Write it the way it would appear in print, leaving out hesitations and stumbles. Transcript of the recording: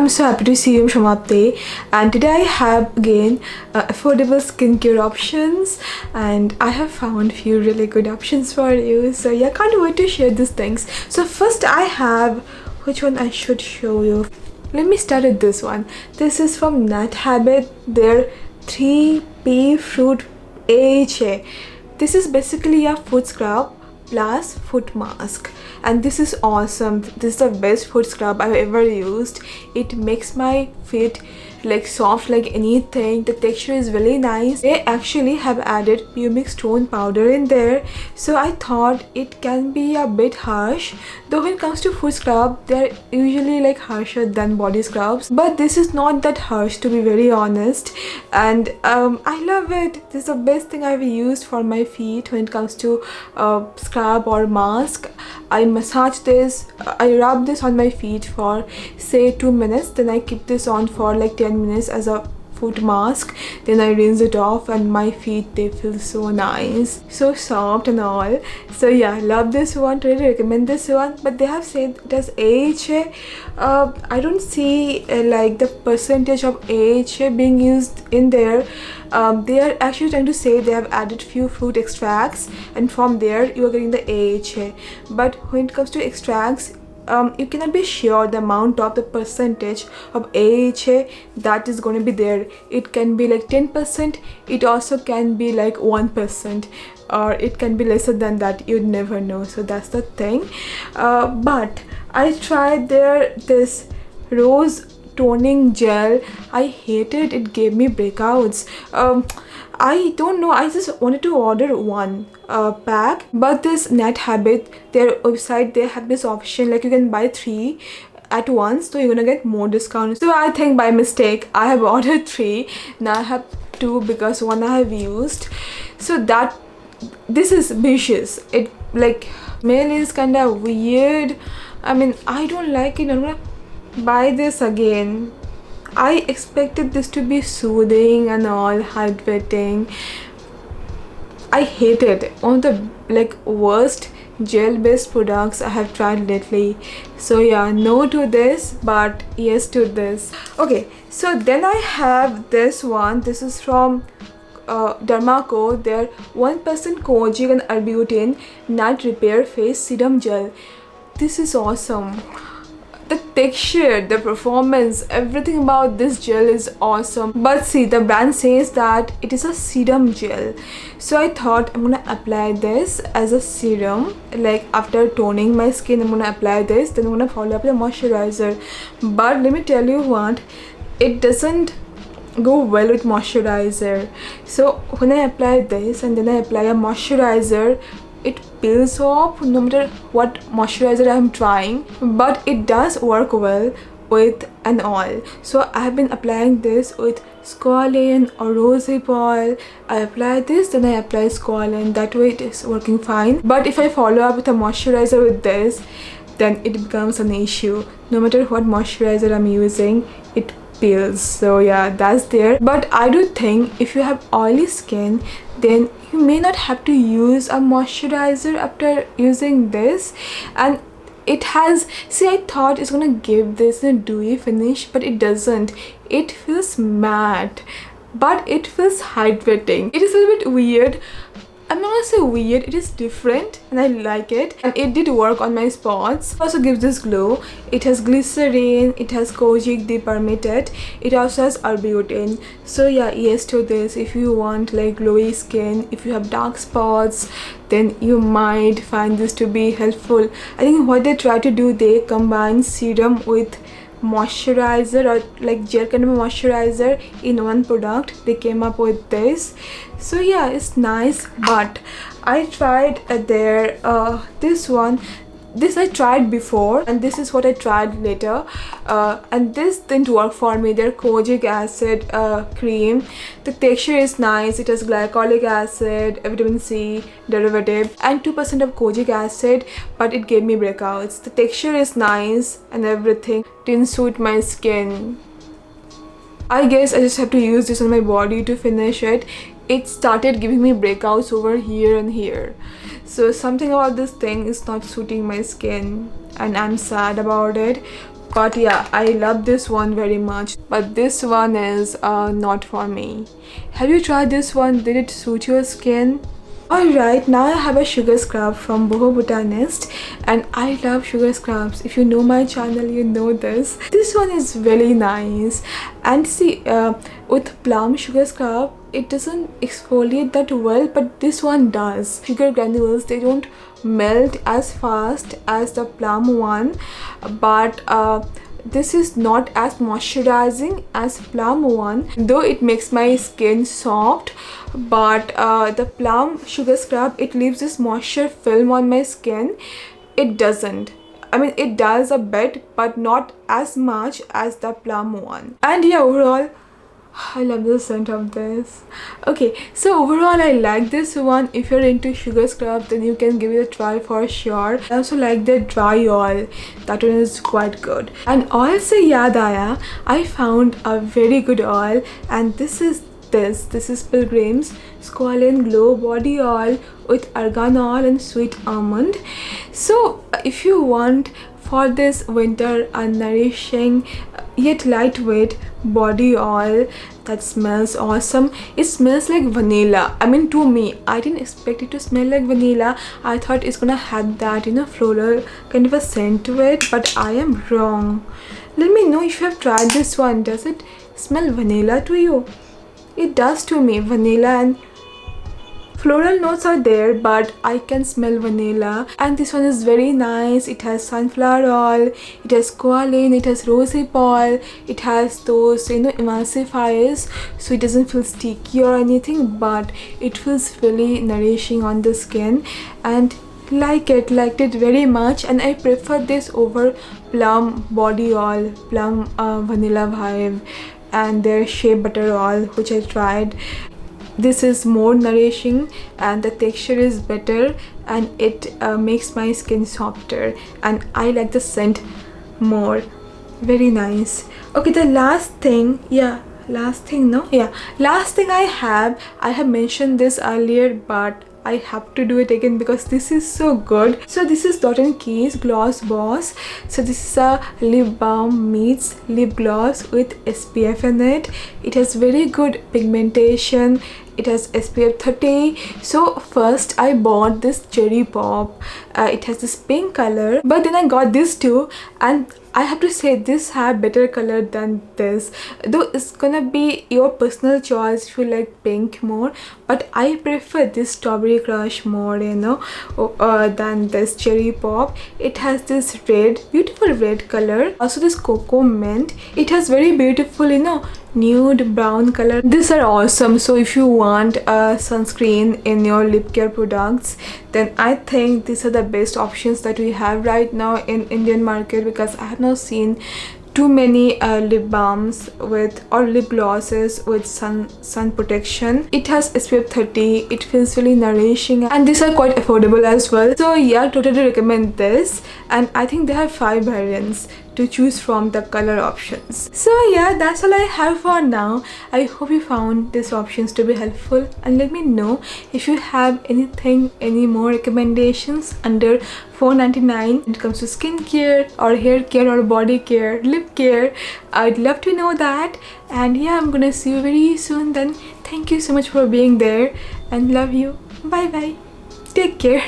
I'm so happy to see you, Shamapte, and today I have again affordable skincare options, and I have found few really good options for you. So yeah, can't wait to share these things. So first I have, which one I should show you? Let me start with this one. This is from Nut Habit, their 3P Fruit AHA. This is basically a foot scrub plus foot mask, and this is awesome. This is the best foot scrub I've ever used. It makes my feet like soft like anything. The texture is really nice. They actually have added pumic stone powder in there, so I thought it can be a bit harsh, though when it comes to foot scrub they're usually like harsher than body scrubs, but this is not that harsh, to be very honest. And I love it. This is the best thing I've used for my feet when it comes to scrub or mask. I massage this, I rub this on my feet for say 2 minutes, then I keep this on for like 10 minutes as a foot mask, then I rinse it off, and my feet, they feel so nice, so soft and all. So yeah, love this one, really recommend this one. But they have said it has AHA. I don't see like the percentage of AHA being used in there. They are actually trying to say they have added few fruit extracts, and from there you are getting the AHA. But when it comes to extracts, you cannot be sure the amount of the percentage of AHA that is going to be there. It can be like 10%, it also can be like 1%, or it can be lesser than that. You'd never know. So that's the thing. But I tried this rose toning gel. I hate it. It gave me breakouts. I don't know, I just wanted to order one pack, but this Nut Habit, their website, they have this option like you can buy 3 at once, so you're gonna get more discount. So I think by mistake I have ordered 3. Now I have 2 because one I have used. So that this is vicious. It like smell is kind of weird. I mean, I don't like it. I'm gonna buy this again. I expected this to be soothing and all, hydrating. I hate it. One of the like worst gel based products I have tried lately. So yeah, no to this, but yes to this. Okay, so then I have this one. This is from Derma, their 1% Kojic and Arbutin Night Repair Face Serum Gel. This is awesome. The texture, the performance, everything about this gel is awesome. But see, the brand says that it is a serum gel, so I thought I'm gonna apply this as a serum. Like after toning my skin, I'm gonna apply this, then I'm gonna follow up with a moisturizer. But let me tell you what, it doesn't go well with moisturizer. So when I apply this and then I apply a moisturizer, it peels off no matter what moisturizer I'm trying, but it does work well with an oil. So I have been applying this with Squalane or rosehip oil. I apply this, then I apply Squalane. That way it is working fine. But if I follow up with a moisturizer with this, then it becomes an issue. No matter what moisturizer I'm using, it peels. So yeah, that's there. But I do think if you have oily skin, then you may not have to use a moisturizer after using this. And it has, see, I thought it's gonna give this a dewy finish, but it doesn't. It feels matte, but it feels hydrating. It is a little bit weird. I'm not gonna say weird, it is different and I like it, and it did work on my spots. It also gives this glow. It has glycerin, it has Kojic depermeated, it also has Arbutin. So yeah, yes to this. If you want like glowy skin, if you have dark spots, then you might find this to be helpful. I think what they try to do, they combine serum with moisturizer or like gel kind of a moisturizer in one product. They came up with this. So yeah, it's nice. But I tried this one. This I tried before, and this is what I tried later, and this didn't work for me. Their Kojic acid cream, the texture is nice. It has glycolic acid, vitamin C derivative, and 2% of Kojic acid, but it gave me breakouts. The texture is nice and everything didn't suit my skin. I guess I just have to use this on my body to finish it. It started giving me breakouts over here and here. So something about this thing is not suiting my skin, and I'm sad about it. But yeah, I love this one very much. But this one is not for me. Have you tried this one? Did it suit your skin? Alright, now I have a sugar scrub from Boho Botanist, and I love sugar scrubs. If you know my channel, you know this. This one is really nice. And see, with plum sugar scrub, it doesn't exfoliate that well, but this one does. Sugar granules, they don't melt as fast as the plum one, but this is not as moisturizing as plum one, though it makes my skin soft. But the plum sugar scrub, it leaves this moisture film on my skin. It doesn't. I mean, it does a bit, but not as much as the plum one. And yeah, overall, I love the scent of this. Okay, so overall I like this one. If you're into sugar scrub, then you can give it a try for sure. I also like the dry oil. That one is quite good. And also yaad aaya, I found a very good oil, and this is Pilgrim's Squalane Glow Body Oil with argan oil and sweet almond. So if you want for this winter a nourishing yet lightweight body oil that smells awesome, it smells like vanilla. I mean, to me, I didn't expect it to smell like vanilla. I thought it's gonna have that, you know, floral kind of a scent to it, but I am wrong. Let me know if you have tried this one. Does it smell vanilla to you? It does to me. Vanilla and floral notes are there, but I can smell vanilla. And this one is very nice. It has sunflower oil, it has squalane, it has rosehip oil, it has those, you know, emulsifiers, so it doesn't feel sticky or anything, but it feels really nourishing on the skin. And liked it very much, and I prefer this over plum body oil, plum vanilla vibe, and their shea butter oil, which I tried. This is more nourishing, and the texture is better, and it makes my skin softer, and I like the scent more. Very nice. Okay, the last thing I have mentioned this earlier, but I have to do it again because this is so good. So this is Dot & Key's Gloss Boss. So this is a lip balm meets lip gloss with SPF in it. It has very good pigmentation. It has SPF 30. So first I bought this cherry pop. It has this pink color, but then I got this too, and I have to say this have better color than this, though it's gonna be your personal choice if you like pink more, but I prefer this Strawberry Crush more, you know, than this cherry pop. It has this red, beautiful red color. Also this Cocoa Mint, it has very beautiful, you know, nude brown color. These are awesome. So if you want a sunscreen in your lip care products, then I think these are the best options that we have right now in Indian market, because I have not seen too many lip balms with or lip glosses with sun protection. It has SPF 30. It feels really nourishing, and these are quite affordable as well. So yeah, totally recommend this, and I think they have 5 variants to choose from, the color options. So yeah, that's all I have for now. I hope you found these options to be helpful, and let me know if you have any more recommendations under $4.99 when it comes to skincare or hair care or body care, lip care. I'd love to know that. And yeah, I'm gonna see you very soon then. Thank you so much for being there, and love you. Bye bye. Take care.